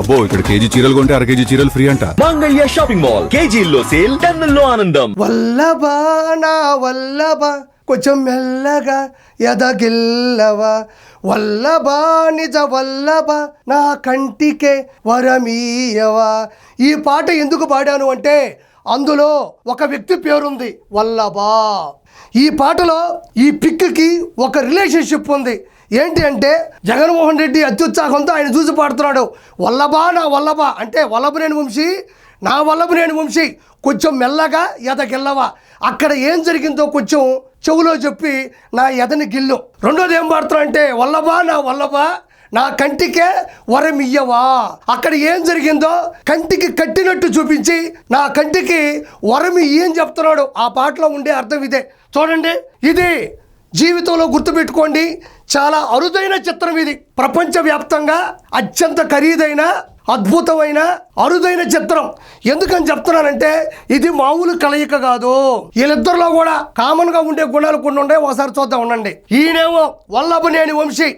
అబ్బో ఇక్కడ కేజీ చీరలు కొంటే అర కేజీ చీరలు ఫ్రీ అంట. మంగళ్య షాపింగ్ మాల్ కేజీల్లో సేల్, టన్నుల్లో ఆనందం. వల్లభా నా వల్లభా కొంచెం మెల్లగా ఎదగిల్లవా, వల్లభా నిజ వల్లభా నా కంటికే వరమీయవా. ఈ పాట ఎందుకు పాడాను అంటే అందులో ఒక వ్యక్తి పేరుంది వల్లభా. ఈ పాటలో ఈ పిక్కి ఒక రిలేషన్షిప్ ఉంది. ఏంటి అంటే జగన్మోహన్ రెడ్డి అత్యుత్సాహంతో ఆయన చూసి పాడుతున్నాడు, వల్లభా నా వల్లభా అంటే వల్లభనేని వంశీ, నా వల్లభనేని వంశీ కొంచెం మెల్లగా ఎదగిల్లవా. అక్కడ ఏం జరిగిందో కొంచెం చెవులో చెప్పి నా ఎదని గిల్లు. రెండోది ఏం పాడుతున్నా అంటే వల్లభా నా వల్లభా నా కంటికే వరమియ్యవా. అక్కడ ఏం జరిగిందో కంటికి కట్టినట్టు చూపించి నా కంటికి వరమి ఏం చెప్తున్నాడు. ఆ పాటలో ఉండే అర్థం ఇదే. చూడండి, ఇది జీవితంలో గుర్తుపెట్టుకోండి, చాలా అరుదైన చిత్రం ఇది. ప్రపంచవ్యాప్తంగా అత్యంత ఖరీదైన అద్భుతమైన అరుదైన చిత్రం. ఎందుకని చెప్తున్నానంటే ఇది మామూలు కలయిక కాదు. వీళ్ళిద్దరిలో కూడా కామన్ గా ఉండే గుణాలు కొన్ని ఉండే. ఒకసారి చూద్దాం, ఉండండి. ఈయనేమో వల్లభనేని వంశీ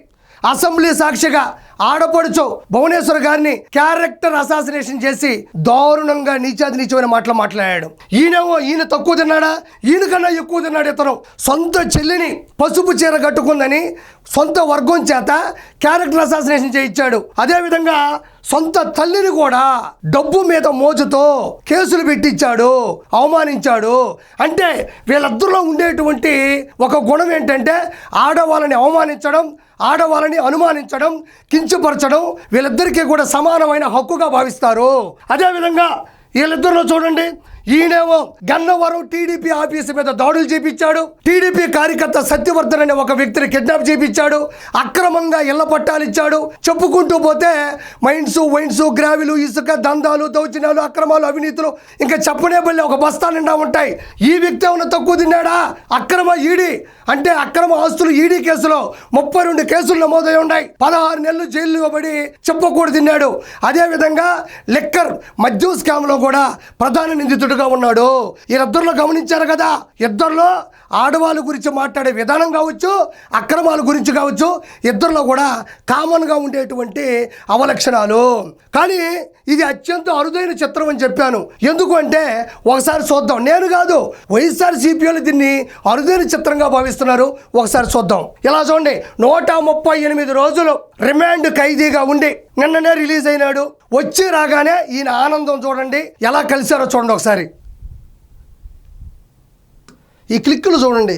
అసెంబ్లీ సాక్షిగా ఆడపడుచు భువనేశ్వర్ గారిని క్యారెక్టర్ అసాసినేషన్ చేసి దారుణంగా నీచాది నీచమైన మాటలు మాట్లాడాడు. ఈయన తక్కువ తిన్నాడా, ఈయనకన్నా ఎక్కువ తిన్నాడు. ఇతను సొంత చెల్లిని పసుపు చీర కట్టుకుందని సొంత వర్గం చేత క్యారెక్టర్ అసాసినేషన్ చేయించాడు. అదేవిధంగా సొంత తల్లిని కూడా డబ్బు మీద మోజుతో కేసులు పెట్టించాడు, అవమానించాడు. అంటే వీళ్ళిద్దరిలో ఉండేటువంటి ఒక గుణం ఏంటంటే ఆడవాళ్ళని అవమానించడం, ఆడవాళ్ళని అనుమానించడం, కించపరచడం వీళ్ళిద్దరికీ కూడా సమానమైన హక్కుగా భావిస్తారు. అదేవిధంగా వీళ్ళిద్దరిలో చూడండి, ఈయనేమో గన్నవరం టీడీపీ ఆఫీసు మీద దాడులు చేపించాడు. టీడీపీ కార్యకర్త సత్యవర్ధన్ అనే ఒక వ్యక్తిని కిడ్నాప్ చేపించాడు. అక్రమంగా ఇళ్ల పట్టాలు ఇచ్చాడు. చెప్పుకుంటూ పోతే వైన్స్, గ్రావిలు, ఇసుక, దందాలు, దౌర్జన్యాలు, అక్రమాలు, అవినీతులు ఇంకా చెప్పనే బల్లి ఒక బస్తా నిండా ఉంటాయి. ఈ వ్యక్తి ఏమైనా తక్కువ తిన్నాడా? అక్రమ ఈడీ అంటే అక్రమ ఆస్తులు ఈడీ కేసులో 32 కేసులు నమోదై ఉన్నాయి. 16 నెలలు జైలు ఇవ్వబడి చెప్పకూడదు తిన్నాడు. అదేవిధంగా లిక్కర్ మద్యం స్కామ్ లో కూడా ప్రధాన నిందితుడు ఉన్నాడు. వీళ్ళిద్దరిలో గమనించారు కదా, ఇద్దరిలో ఆడవాళ్ళ గురించి మాట్లాడే విధానం కావచ్చు, అక్రమాల గురించి కావచ్చు, ఇద్దరిలో కూడా కామన్ గా ఉండేటువంటి అవలక్షణాలు. కానీ ఇది అత్యంత అరుదైన చిత్రం అని చెప్పాను. ఎందుకు అంటే ఒకసారి చూద్దాం. నేను కాదు, వైఎస్ఆర్సీపీలు దీన్ని అరుదైన చిత్రంగా భావిస్తున్నారు. ఒకసారి చూద్దాం. ఇలా చూడండి, 138 రోజులు రిమాండ్ ఖైదీగా ఉండి నిన్ననే రిలీజ్ అయినాడు. వచ్చి రాగానే ఈయన ఆనందం చూడండి, ఎలా కలిశారో చూడండి ఒకసారి. ఈ క్లిక్కులు చూడండి,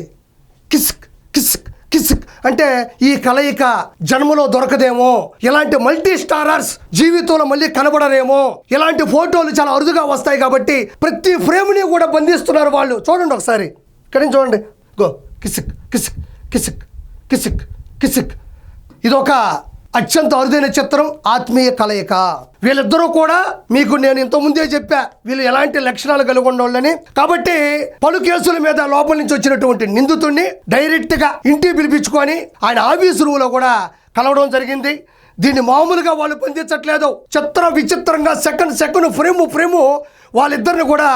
కిస్క్ కిస్క్ కిస్క్ అంటే ఈ కలయిక జన్మలో దొరకదేమో, ఇలాంటి మల్టీ స్టారర్స్ జీవితంలో మళ్ళీ కనబడరేమో, ఇలాంటి ఫోటోలు చాలా అరుదుగా వస్తాయి కాబట్టి ప్రతి ఫ్రేమ్ని కూడా బంధిస్తున్నారు వాళ్ళు. చూడండి ఒకసారి, ఇక్కడ నుంచి చూడండి, గో కిసిక్ కిసిక్ కిసిక్ కిసిక్ కిసిక్. ఇదొక అత్యంత అరుదైన చిత్రం, ఆత్మీయ కలయిక. వీళ్ళిద్దరూ కూడా మీకు నేను ఇంతకుముందే చెప్పా, వీళ్ళు ఎలాంటి లక్షణాలు కలిగి ఉండవాళ్ళని. కాబట్టి పలు కేసుల మీద లోపల నుంచి వచ్చినటువంటి నిందితుడిని డైరెక్ట్ గా ఇంటికి పిలిపించుకొని ఆయన ఆఫీసు రూమ్లో కూడా కలవడం జరిగింది. దీన్ని మామూలుగా వాళ్ళు బంధించట్లేదు, చిత్ర విచిత్రంగా సెకండ్ ఫ్రేము వాళ్ళిద్దరిని కూడా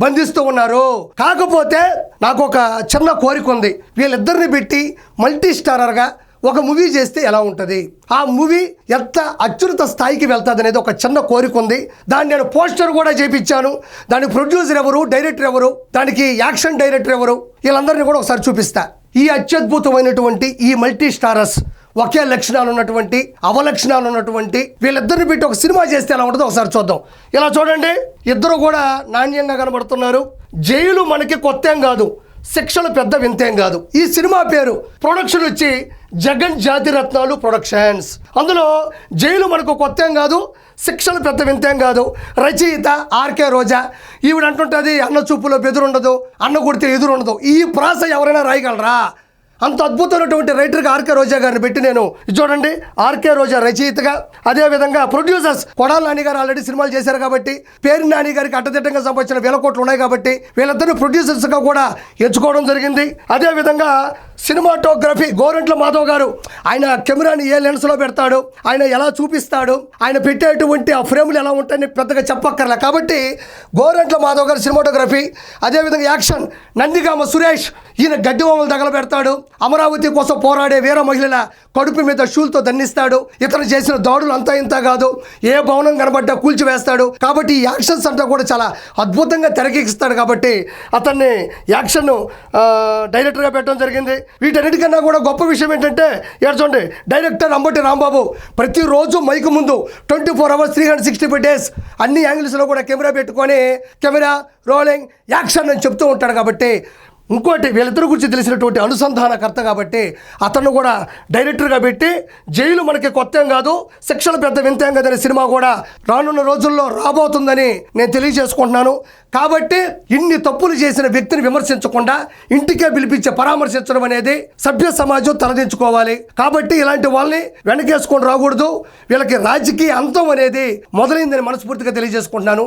బంధిస్తూ ఉన్నారు. కాకపోతే నాకు ఒక చిన్న కోరిక ఉంది, వీళ్ళిద్దరిని పెట్టి మల్టీ స్టారర్గా ఒక మూవీ చేస్తే ఎలా ఉంటుంది, ఆ మూవీ ఎంత అత్యున్నత స్థాయికి వెళ్తుంది అనేది ఒక చిన్న కోరిక ఉంది. దాన్ని నేను పోస్టర్ కూడా చేయించాను. దానికి ప్రొడ్యూసర్ ఎవరు, డైరెక్టర్ ఎవరు, దానికి యాక్షన్ డైరెక్టర్ ఎవరు, వీళ్ళందరినీ కూడా ఒకసారి చూపిస్తా. ఈ అత్యద్భుతమైనటువంటి ఈ మల్టీ స్టారర్స్, ఒకే లక్షణాలు ఉన్నటువంటి అవలక్షణాలు ఉన్నటువంటి వీళ్ళిద్దరిని పెట్టి ఒక సినిమా చేస్తే ఎలా ఉంటుందో ఒకసారి చూద్దాం. ఇలా చూడండి, ఇద్దరు కూడా నాణ్యంగా కనబడుతున్నారు. జైలు మనకి కొత్త ఏం కాదు, శిక్షలు పెద్ద వింతేం కాదు. ఈ సినిమా పేరు ప్రొడక్షన్ వచ్చి జగన్ జాతిరత్నాలు ప్రొడక్షన్స్. అందులో జైలు మనకు కొత్త ఏం కాదు, శిక్షలు పెద్ద వింతేం కాదు. రచయిత ఆర్కే రోజా. ఈవిడ అంటుంటుంది, అన్న చూపులో బెదురుండదు, అన్న కొడితే ఎదురుండదు. ఈ ప్రాస ఎవరైనా రాయగలరా? అంత అద్భుతమైనటువంటి రైటర్గా ఆర్కే రోజా గారిని పెట్టి నేను చూడండి, ఆర్కే రోజా రచయితగా, అదేవిధంగా ప్రొడ్యూసర్స్ కొడాలి నాని గారు ఆల్రెడీ సినిమాలు చేశారు కాబట్టి, పేరు నాని గారికి అడ్డదిడ్డంగా సంపాదించిన 1000 కోట్లు ఉన్నాయి కాబట్టి వీళ్ళిద్దరిని ప్రొడ్యూసర్స్గా కూడా ఎంచుకోవడం జరిగింది. అదేవిధంగా సినిమాటోగ్రఫీ గోరంట్ల మాధవ్ గారు, ఆయన కెమెరాని ఏ లెన్స్లో పెడతాడు, ఆయన ఎలా చూపిస్తాడు, ఆయన పెట్టేటువంటి ఆ ఫ్రేములు ఎలా ఉంటాయని పెద్దగా చెప్పక్కర్లే. కాబట్టి గోరంట్ల మాధవ్ గారు సినిమాటోగ్రఫీ. అదేవిధంగా యాక్షన్ నందిగామ సురేష్, ఈయన గడ్డి బొమ్మలు తగలబెడతాడు. అమరావతి కోసం పోరాడే వీర మహిళల కడుపు మీద షూలతో దండిస్తాడు. ఇతను చేసిన దాడులు అంతా ఇంత కాదు, ఏ భవనం కనబడ్డా కూల్చివేస్తాడు. కాబట్టి ఈ యాక్షన్స్ అంతా కూడా చాలా అద్భుతంగా తెరకెక్కిస్తాడు. కాబట్టి అతన్ని యాక్షన్ డైరెక్టర్గా పెట్టడం జరిగింది. వీటన్నిటికన్నా కూడా గొప్ప విషయం ఏంటంటే చూడండి, డైరెక్టర్ అంబటి రాంబాబు ప్రతిరోజు మైకు ముందు 24 hours 365 days అన్ని యాంగిల్స్లో కూడా కెమెరా పెట్టుకొని కెమెరా రోలింగ్ యాక్షన్ అని చెప్తూ ఉంటాడు. కాబట్టి ఇంకోటి వీళ్ళిద్దరి గురించి తెలిసినటువంటి అనుసంధానకర్త కాబట్టి అతను కూడా డైరెక్టర్గా పెట్టి జైలు మనకి కొత్త ఏం కాదు, శిక్షలు పెద్ద వింత ఏం కాదనే సినిమా కూడా రానున్న రోజుల్లో రాబోతుందని నేను తెలియజేసుకుంటున్నాను. కాబట్టి ఇన్ని తప్పులు చేసిన వ్యక్తిని విమర్శించకుండా ఇంటికే పిలిపించి పరామర్శించడం అనేది సభ్య సమాజం తలదించుకోవాలి. కాబట్టి ఇలాంటి వాళ్ళని వెనకేసుకొని రాకూడదు. వీళ్ళకి రాజకీయ అంతం అనేది మొదలైందని మనస్ఫూర్తిగా తెలియజేసుకుంటున్నాను.